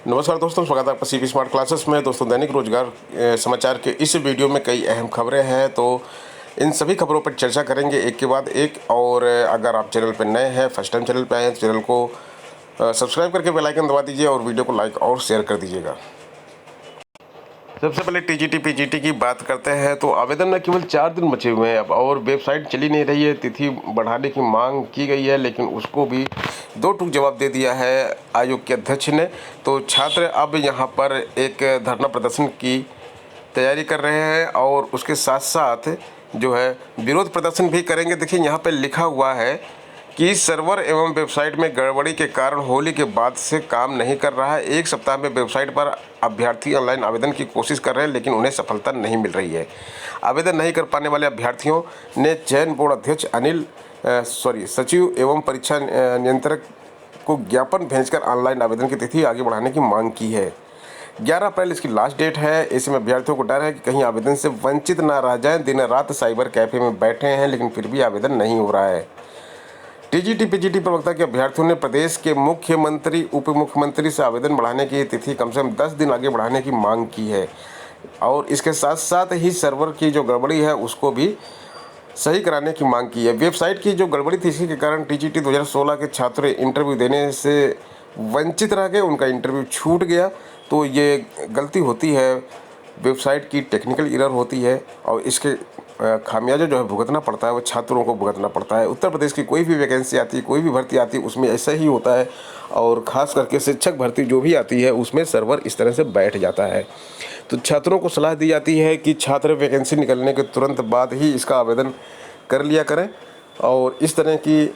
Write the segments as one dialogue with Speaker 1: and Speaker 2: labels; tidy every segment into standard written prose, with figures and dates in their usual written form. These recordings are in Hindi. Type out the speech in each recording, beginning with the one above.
Speaker 1: नमस्कार दोस्तों, स्वागत है आपका सीपी स्मार्ट क्लासेस में। दोस्तों, दैनिक रोजगार समाचार के इस वीडियो में कई अहम खबरें हैं, तो इन सभी खबरों पर चर्चा करेंगे एक के बाद एक। और अगर आप चैनल पर नए हैं, फर्स्ट टाइम चैनल पर आए हैं, तो चैनल को सब्सक्राइब करके बेल आइकन दबा दीजिए और वीडियो को लाइक और शेयर कर दीजिएगा। सबसे पहले टीजीटी पीजीटी की बात करते हैं, तो आवेदन में केवल 4 दिन बचे हुए हैं अब, और वेबसाइट चली नहीं रही है। तिथि बढ़ाने की मांग की गई है, लेकिन उसको भी दो टूक जवाब दे दिया है आयोग के अध्यक्ष ने। तो छात्र अब यहाँ पर एक धरना प्रदर्शन की तैयारी कर रहे हैं और उसके साथ साथ जो है विरोध प्रदर्शन भी करेंगे। देखिए, यहाँ पर लिखा हुआ है कि सर्वर एवं वेबसाइट में गड़बड़ी के कारण होली के बाद से काम नहीं कर रहा है। एक सप्ताह में वेबसाइट पर अभ्यर्थी ऑनलाइन आवेदन की कोशिश कर रहे हैं, लेकिन उन्हें सफलता नहीं मिल रही है। आवेदन नहीं कर पाने वाले अभ्यर्थियों ने चयन बोर्ड अध्यक्ष सचिव एवं परीक्षा नियंत्रक को ज्ञापन भेजकर ऑनलाइन आवेदन की तिथि आगे बढ़ाने की मांग की है। 11 अप्रैल इसकी लास्ट डेट है। ऐसे में अभ्यर्थियों को डर है कि कहीं आवेदन से वंचित ना रह जाएं। दिन रात साइबर कैफे में बैठे हैं, लेकिन फिर भी आवेदन नहीं हो रहा है। टीजीटी पीजीटी प्रवक्ता के अभ्यर्थियों ने प्रदेश के मुख्यमंत्री उप मुख्यमंत्री से आवेदन बढ़ाने की तिथि कम से कम 10 दिन आगे बढ़ाने की मांग की है, और इसके साथ साथ ही सर्वर की जो गड़बड़ी है उसको भी सही कराने की मांग की है। वेबसाइट की जो गड़बड़ी थी, इसी के कारण टीजीटी 2016 के छात्र इंटरव्यू देने से वंचित रह गए, उनका इंटरव्यू छूट गया। तो ये गलती होती है, वेबसाइट की टेक्निकल एरर होती है, और इसके खामियाजा जो है भुगतना पड़ता है, वो छात्रों को भुगतना पड़ता है। उत्तर प्रदेश की कोई भी वैकेंसी आती है, कोई भी भर्ती आती है, उसमें ऐसा ही होता है। और ख़ास करके शिक्षक भर्ती जो भी आती है, उसमें सर्वर इस तरह से बैठ जाता है। तो छात्रों को सलाह दी जाती है कि छात्र वैकेंसी निकलने के तुरंत बाद ही इसका आवेदन कर लिया करें। और इस तरह की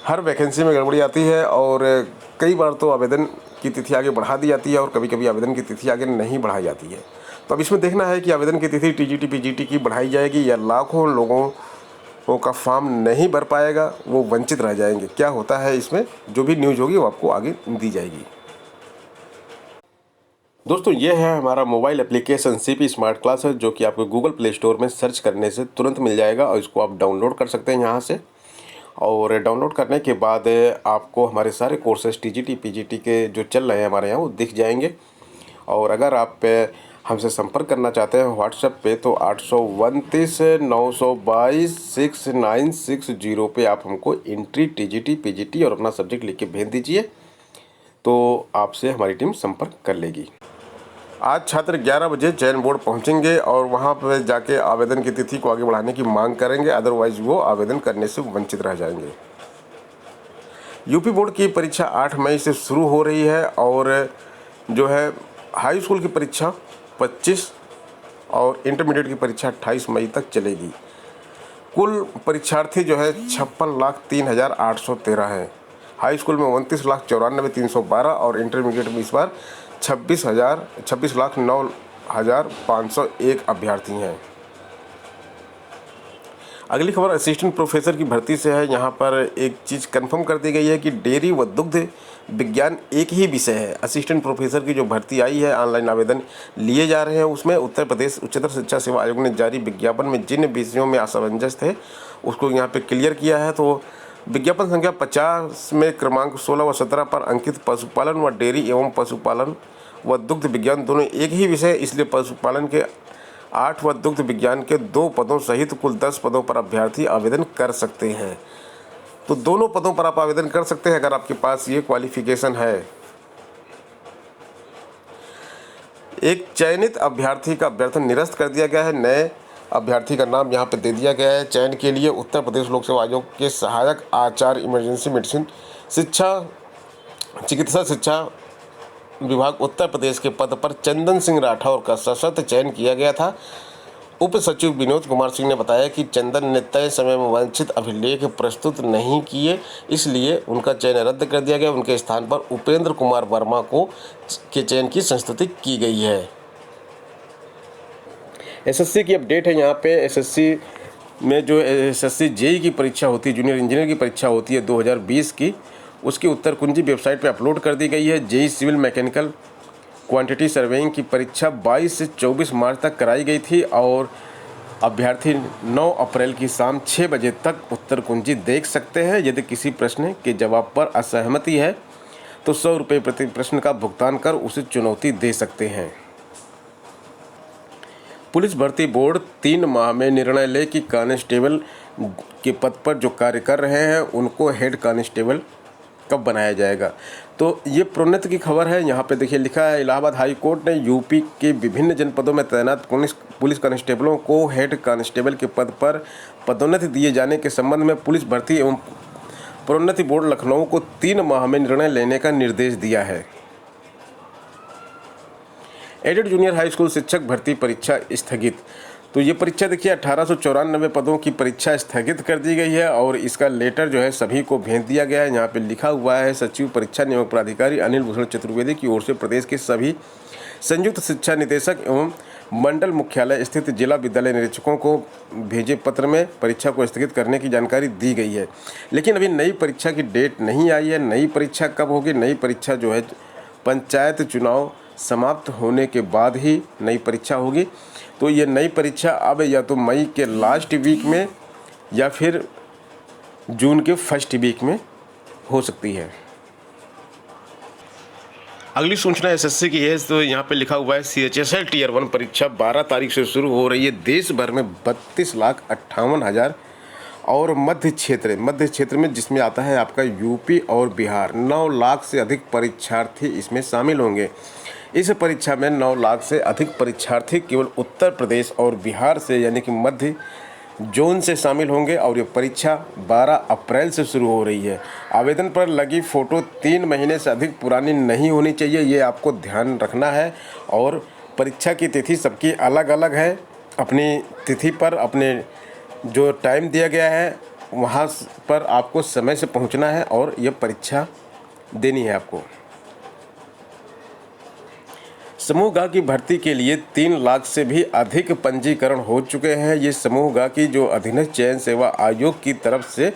Speaker 1: हर वैकेंसी में गड़बड़ी आती है, और कई बार तो आवेदन की तिथि आगे बढ़ा दी जाती है और कभी कभी आवेदन की तिथि आगे नहीं बढ़ाई जाती है। तो अब इसमें देखना है कि आवेदन की तिथि टीजीटी पीजीटी की बढ़ाई जाएगी या लाखों लोगों का फॉर्म नहीं भर पाएगा, वो वंचित रह जाएंगे। क्या होता है इसमें, जो भी न्यूज़ होगी वो आपको आगे दी जाएगी। दोस्तों, ये है हमारा mobile application CP smart classes, जो कि आपको गूगल प्ले स्टोर में सर्च करने से तुरंत मिल जाएगा, और इसको आप डाउनलोड कर सकते हैं यहाँ से। और डाउनलोड करने के बाद आपको हमारे सारे कोर्सेज टीजीटी पीजीटी के जो चल रहे हैं हमारे यहाँ, वो दिख जाएंगे। और अगर आप हमसे संपर्क करना चाहते हैं व्हाट्सएप पे, तो 829 922 6960 पे आप हमको एंट्री टीजीटी पीजीटी और अपना सब्जेक्ट लिख के भेज दीजिए, तो आपसे हमारी टीम संपर्क कर लेगी। आज छात्र 11 बजे चयन बोर्ड पहुंचेंगे और वहां पर जाके आवेदन की तिथि को आगे बढ़ाने की मांग करेंगे, अदरवाइज वो आवेदन करने से वंचित रह जाएंगे। यूपी बोर्ड की परीक्षा 8 मई से शुरू हो रही है, और जो है हाई स्कूल की परीक्षा 25 और इंटरमीडिएट की परीक्षा 28 मई तक चलेगी। कुल परीक्षार्थी जो है 56,03,813 हैं। हाई स्कूल में 29,94,312 और इंटरमीडिएट में इस बार 26,09,501 अभ्यर्थी हैं। अगली खबर असिस्टेंट प्रोफेसर की भर्ती से है। यहाँ पर एक चीज़ कंफर्म कर दी गई है कि डेयरी व दुग्ध विज्ञान एक ही विषय है। असिस्टेंट प्रोफेसर की जो भर्ती आई है, ऑनलाइन आवेदन लिए जा रहे हैं। उसमें उत्तर प्रदेश उच्चतर शिक्षा सेवा आयोग ने जारी विज्ञापन में जिन विषयों में असमंजस थे, उसको यहाँ पे क्लियर किया है। तो विज्ञापन संख्या 50 में क्रमांक 16 व 17 पर अंकित पशुपालन व डेयरी एवं पशुपालन व दुग्ध विज्ञान दोनों एक ही विषय, इसलिए पशुपालन के 8 व दुग्ध विज्ञान के 2 पदों सहित कुल 10 पदों पर अभ्यर्थी आवेदन कर सकते हैं। तो दोनों पदों पर आप आवेदन कर सकते हैं अगर आपके पास ये क्वालिफिकेशन है। एक चयनित अभ्यर्थी का अभ्यर्थन निरस्त कर दिया गया है। नए अभ्यर्थी का नाम यहाँ पे दे दिया गया है। चयन के लिए उत्तर प्रदेश लोक सेवा आयोग के सहायक आचार्य इमरजेंसी मेडिसिन चिकित्सा शिक्षा विभाग उत्तर प्रदेश के पद पर चंदन सिंह राठौर का सशर्त चयन किया गया था। उप सचिव विनोद कुमार सिंह ने बताया कि चंदन ने तय समय में वांछित अभिलेख प्रस्तुत नहीं किए, इसलिए उनका चयन रद्द कर दिया गया। उनके स्थान पर उपेंद्र कुमार वर्मा के चयन की संस्तुति की गई है। एसएससी की अपडेट है यहाँ पे। एसएससी में जो एसएससी जेई की परीक्षा होती है, जूनियर इंजीनियर की परीक्षा होती है 2020 की, उसकी उत्तर कुंजी वेबसाइट पे अपलोड कर दी गई है। JE civil mechanical quantity surveying की परीक्षा 22 से 24 मार्च तक कराई गई थी, और अभ्यर्थी 9 अप्रैल की शाम 6 बजे तक उत्तर कुंजी देख सकते हैं। यदि किसी प्रश्न के जवाब पर असहमति है तो 100 रुपये प्रति प्रश्न का भुगतान कर उसे चुनौती दे सकते हैं। पुलिस भर्ती बोर्ड 3 माह में निर्णय ले कि कांस्टेबल के पद पर जो कार्य कर रहे हैं उनको हेड कांस्टेबल कब बनाया जाएगा। तो ये प्रोन्नति की खबर है। यहाँ पे देखिए लिखा है, इलाहाबाद हाई कोर्ट ने यूपी के विभिन्न जनपदों में तैनात पुलिस कांस्टेबलों को हेड कांस्टेबल के पद पर पदोन्नति दिए जाने के संबंध में पुलिस भर्ती एवं प्रोन्नति बोर्ड लखनऊ को 3 माह में निर्णय लेने का निर्देश दिया है। एडेड जूनियर हाई स्कूल शिक्षक भर्ती परीक्षा स्थगित। तो ये परीक्षा देखिए 1894 पदों की परीक्षा स्थगित कर दी गई है और इसका लेटर जो है सभी को भेज दिया गया है। यहाँ पे लिखा हुआ है, सचिव परीक्षा नियामक प्राधिकारी अनिल भूषण चतुर्वेदी की ओर से प्रदेश के सभी संयुक्त शिक्षा निदेशक एवं मंडल मुख्यालय स्थित जिला विद्यालय निरीक्षकों को भेजे पत्र में परीक्षा को स्थगित करने की जानकारी दी गई है। लेकिन अभी नई परीक्षा की डेट नहीं आई है। नई परीक्षा कब होगी? नई परीक्षा जो है पंचायत चुनाव समाप्त होने के बाद ही नई परीक्षा होगी। तो ये नई परीक्षा अब या तो मई के लास्ट वीक में या फिर जून के फर्स्ट वीक में हो सकती है। अगली सूचना एसएससी की है। तो यहाँ पे लिखा हुआ है, सीएचएसएल टीयर 1 परीक्षा 12 तारीख से शुरू हो रही है। देश भर में 32,58,000 और मध्य क्षेत्र में जिसमें आता है आपका यूपी और बिहार, 9 लाख से अधिक परीक्षार्थी इसमें शामिल होंगे। इस परीक्षा में 9 लाख से अधिक परीक्षार्थी केवल उत्तर प्रदेश और बिहार से यानी कि मध्य जोन से शामिल होंगे और ये परीक्षा 12 अप्रैल से शुरू हो रही है। आवेदन पर लगी फ़ोटो 3 महीने से अधिक पुरानी नहीं होनी चाहिए, ये आपको ध्यान रखना है। और परीक्षा की तिथि सबकी अलग अलग है। अपनी तिथि पर अपने जो टाइम दिया गया है वहाँ पर आपको समय से पहुँचना है और ये परीक्षा देनी है आपको। समूह ग की भर्ती के लिए 3 लाख से भी अधिक पंजीकरण हो चुके हैं। ये समूह ग की जो अधीनस्थ चयन सेवा आयोग की तरफ से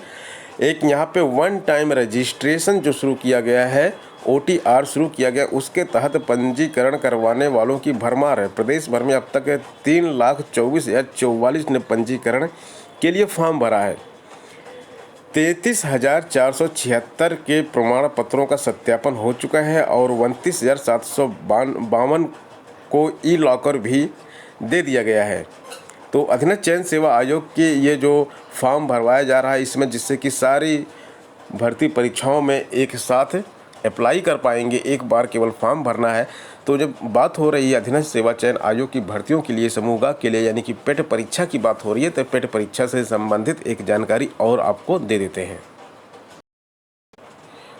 Speaker 1: एक यहाँ पे 1 टाइम रजिस्ट्रेशन जो शुरू किया गया है, OTR शुरू किया गया, उसके तहत पंजीकरण करवाने वालों की भरमार है। प्रदेश भर में अब तक 3,24,044 ने पंजीकरण के लिए फॉर्म भरा है। 33,476 के प्रमाण पत्रों का सत्यापन हो चुका है और 29,752 को ई लॉकर भी दे दिया गया है। तो अधीनस्थ चयन सेवा आयोग के ये जो फॉर्म भरवाया जा रहा है इसमें, जिससे कि सारी भर्ती परीक्षाओं में एक साथ अप्लाई कर पाएंगे, एक बार केवल फॉर्म भरना है। तो जब बात हो रही है अधीनस्थ सेवा चयन आयोग की भर्तियों के लिए समूह ग के लिए यानी कि पेट परीक्षा की बात हो रही है, तो पेट परीक्षा से संबंधित एक जानकारी और आपको दे देते हैं।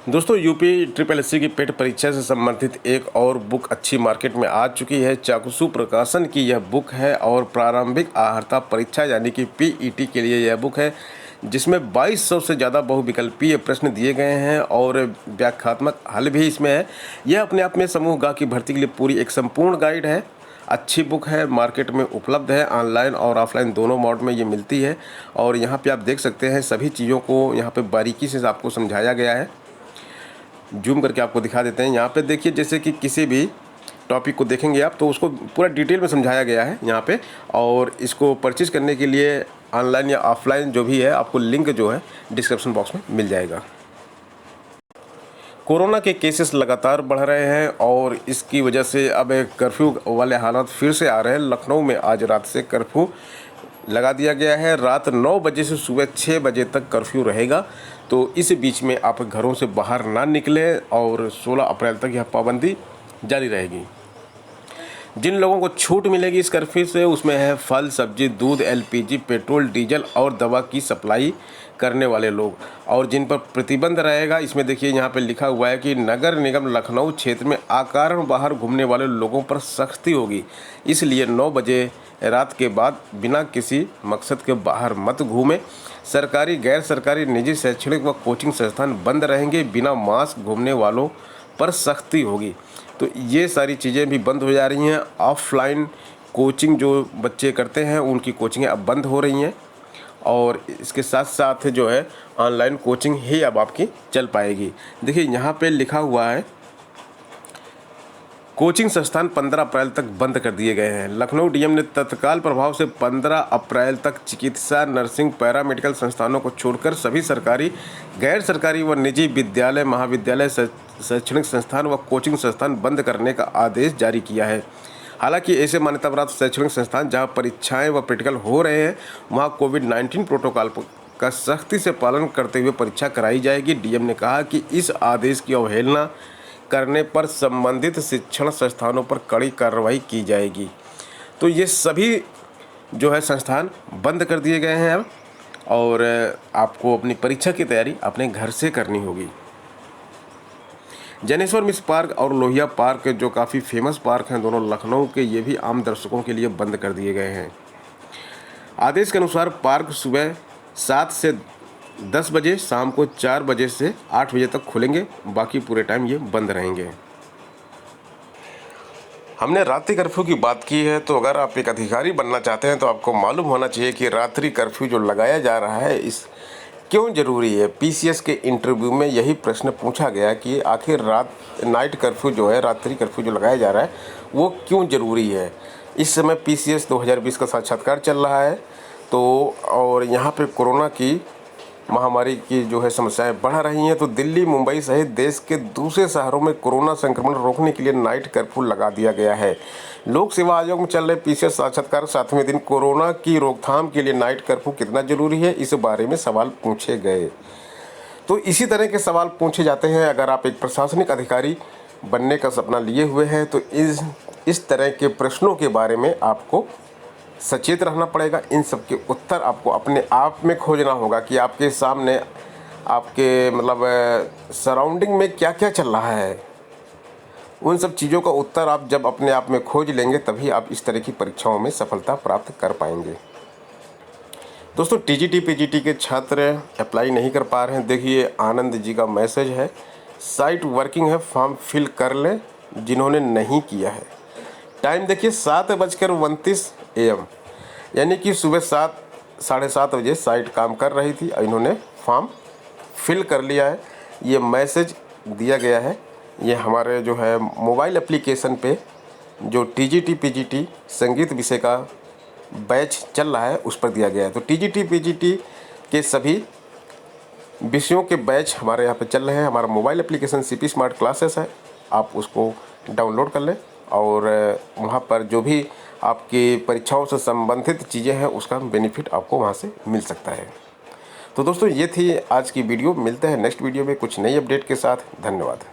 Speaker 1: दोस्तों, यूपी SSS की पेट परीक्षा से संबंधित एक और बुक अच्छी मार्केट में आ चुकी है। चाकसू प्रकाशन की यह बुक है और प्रारंभिक अर्हता परीक्षा यानी कि PET के लिए यह बुक है, जिसमें 2200 से ज़्यादा बहुविकल्पीय प्रश्न दिए गए हैं और व्याख्यात्मक हल भी इसमें है। यह अपने आप में समूह ग की भर्ती के लिए पूरी एक संपूर्ण गाइड है। अच्छी बुक है, मार्केट में उपलब्ध है, ऑनलाइन और ऑफलाइन दोनों मोड में ये मिलती है। और यहाँ पे आप देख सकते हैं सभी चीज़ों को यहाँ पे बारीकी से आपको समझाया गया है। जूम करके आपको दिखा देते हैं। यहाँ पे देखिए, जैसे कि किसी भी टॉपिक को देखेंगे आप तो उसको पूरा डिटेल में समझाया गया है यहाँ पे। और इसको परचेज़ करने के लिए ऑनलाइन या ऑफलाइन जो भी है, आपको लिंक जो है डिस्क्रिप्शन बॉक्स में मिल जाएगा। कोरोना के केसेस लगातार बढ़ रहे हैं और इसकी वजह से अब कर्फ्यू वाले हालात फिर से आ रहे हैं। लखनऊ में आज रात से कर्फ्यू लगा दिया गया है। रात 9 बजे से सुबह 6 बजे तक कर्फ्यू रहेगा। तो इस बीच में आप घरों से बाहर ना निकलें और 16 अप्रैल तक यह पाबंदी जारी रहेगी। जिन लोगों को छूट मिलेगी इस कर्फ्यू से, उसमें है फल, सब्जी, दूध, LPG, पेट्रोल, डीजल और दवा की सप्लाई करने वाले लोग। और जिन पर प्रतिबंध रहेगा, इसमें देखिए यहाँ पे लिखा हुआ है कि नगर निगम लखनऊ क्षेत्र में अकारण बाहर घूमने वाले लोगों पर सख्ती होगी। इसलिए 9 बजे रात के बाद बिना किसी मकसद के बाहर मत घूमें। सरकारी, गैर सरकारी, निजी, शैक्षणिक व कोचिंग संस्थान बंद रहेंगे। बिना मास्क घूमने वालों पर सख्ती होगी। तो ये सारी चीज़ें भी बंद हो जा रही हैं। ऑफलाइन कोचिंग जो बच्चे करते हैं उनकी कोचिंगें अब बंद हो रही हैं और इसके साथ साथ जो है ऑनलाइन कोचिंग ही अब आपकी चल पाएगी। देखिए यहाँ पे लिखा हुआ है, कोचिंग संस्थान 15 अप्रैल तक बंद कर दिए गए हैं। लखनऊ DM ने तत्काल प्रभाव से 15 अप्रैल तक चिकित्सा, नर्सिंग, पैरामेडिकल संस्थानों को छोड़कर सभी सरकारी, गैर सरकारी व निजी विद्यालय, महाविद्यालय, शैक्षणिक संस्थान व कोचिंग संस्थान बंद करने का आदेश जारी किया है। हालांकि ऐसे मान्यता प्राप्त शैक्षणिक संस्थान जहां परीक्षाएं व प्रैक्टिकल हो रहे हैं वहां कोविड-19 प्रोटोकॉल का सख्ती से पालन करते हुए परीक्षा कराई जाएगी। डीएम ने कहा कि इस आदेश की अवहेलना करने पर संबंधित शिक्षण संस्थानों पर कड़ी कार्रवाई की जाएगी। तो ये सभी जो है संस्थान बंद कर दिए गए हैं अब, और आपको अपनी परीक्षा की तैयारी अपने घर से करनी होगी। जनेश्वर मिश्र पार्क और लोहिया पार्क जो काफ़ी फेमस पार्क हैं दोनों लखनऊ के, ये भी आम दर्शकों के लिए बंद कर दिए गए हैं। आदेश के अनुसार पार्क सुबह 7 से 10 बजे, शाम को 4 बजे से 8 बजे तक खुलेंगे, बाकी पूरे टाइम ये बंद रहेंगे। हमने रात्रि कर्फ्यू की बात की है, तो अगर आप एक अधिकारी बनना चाहते हैं तो आपको मालूम होना चाहिए कि रात्रि कर्फ्यू जो लगाया जा रहा है इस क्यों ज़रूरी है। पीसीएस के इंटरव्यू में यही प्रश्न पूछा गया कि आखिर नाइट कर्फ्यू जो है, रात्रि कर्फ्यू जो लगाया जा रहा है वो क्यों ज़रूरी है। इस समय पीसीएस 2020 का साक्षात्कार चल रहा है, तो और यहाँ पे कोरोना की महामारी की जो है समस्याएं बढ़ रही हैं, तो दिल्ली, मुंबई सहित देश के दूसरे शहरों में कोरोना संक्रमण रोकने के लिए नाइट कर्फ्यू लगा दिया गया है। लोक सेवा आयोग में चल रहे पीसीएस साक्षात्कार 7वें दिन कोरोना की रोकथाम के लिए नाइट कर्फ्यू कितना जरूरी है, इस बारे में सवाल पूछे गए। तो इसी तरह के सवाल पूछे जाते हैं। अगर आप एक प्रशासनिक अधिकारी बनने का सपना लिए हुए हैं तो इस तरह के प्रश्नों के बारे में आपको सचेत रहना पड़ेगा। इन सब के उत्तर आपको अपने आप में खोजना होगा कि आपके सामने, आपके सराउंडिंग में क्या क्या चल रहा है। उन सब चीज़ों का उत्तर आप जब अपने आप में खोज लेंगे तभी आप इस तरह की परीक्षाओं में सफलता प्राप्त कर पाएंगे। दोस्तों, टीजीटी पीजीटी के छात्र अप्लाई नहीं कर पा रहे हैं। देखिए, आनंद जी का मैसेज है, साइट वर्किंग है, फॉर्म फिल कर लें जिन्होंने नहीं किया है। टाइम देखिए 7:29 AM, यानी कि सुबह 7-7:30 बजे साइट काम कर रही थी और इन्होंने फॉर्म फिल कर लिया है। ये मैसेज दिया गया है, ये हमारे जो है मोबाइल एप्लीकेशन पे जो टीजीटी पीजीटी संगीत विषय का बैच चल रहा है उस पर दिया गया है। तो टीजीटी पीजीटी के सभी विषयों के बैच हमारे यहाँ पे चल रहे हैं। हमारा mobile application CP smart classes है, आप उसको डाउनलोड कर लें और वहाँ पर जो भी आपकी परीक्षाओं से संबंधित चीज़ें हैं उसका बेनिफिट आपको वहाँ से मिल सकता है। तो दोस्तों, ये थी आज की वीडियो। मिलते हैं नेक्स्ट वीडियो में कुछ नई अपडेट के साथ। धन्यवाद।